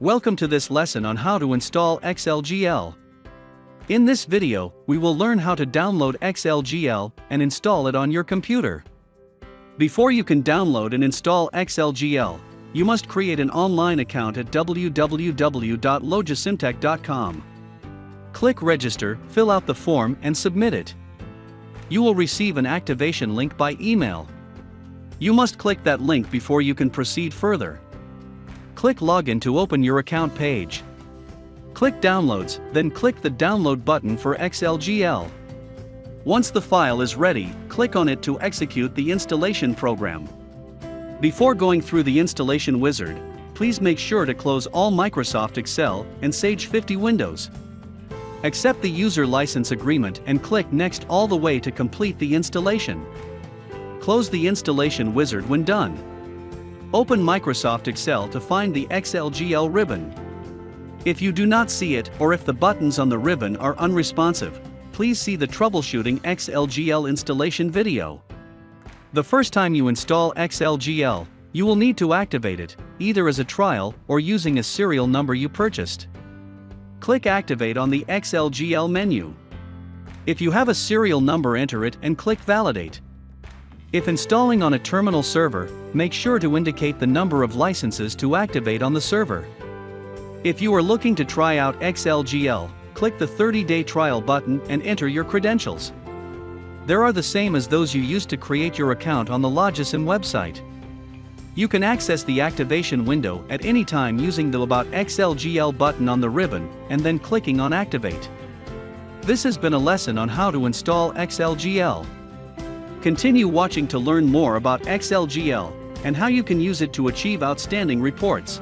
Welcome to this lesson on how to install Xlgl. In this video, we will learn how to download Xlgl and install it on your computer. Before you can download and install Xlgl, you must create an online account at www.logicimtech.com. Click Register, fill out the form and submit it. You will receive an activation link by email. You must click that link before you can proceed further. Click Login to open your account page. Click Downloads, then click the Download button for Xlgl. Once the file is ready, click on it to execute the installation program. Before going through the installation wizard, please make sure to close all Microsoft Excel and Sage 50 windows. Accept the user license agreement and click Next all the way to complete the installation. Close the installation wizard when done. Open Microsoft Excel to find the Xlgl ribbon. If you do not see it or if the buttons on the ribbon are unresponsive, please see the Troubleshooting Xlgl installation video. The first time you install Xlgl, you will need to activate it, either as a trial or using a serial number you purchased. Click Activate on the Xlgl menu. If you have a serial number, enter it and click Validate. If installing on a terminal server, make sure to indicate the number of licenses to activate on the server. If you are looking to try out Xlgl, click the 30-day trial button and enter your credentials. They are the same as those you used to create your account on the Logicim website. You can access the activation window at any time using the About Xlgl button on the ribbon and then clicking on Activate. This has been a lesson on how to install Xlgl. Continue watching to learn more about Xlgl and how you can use it to achieve outstanding reports.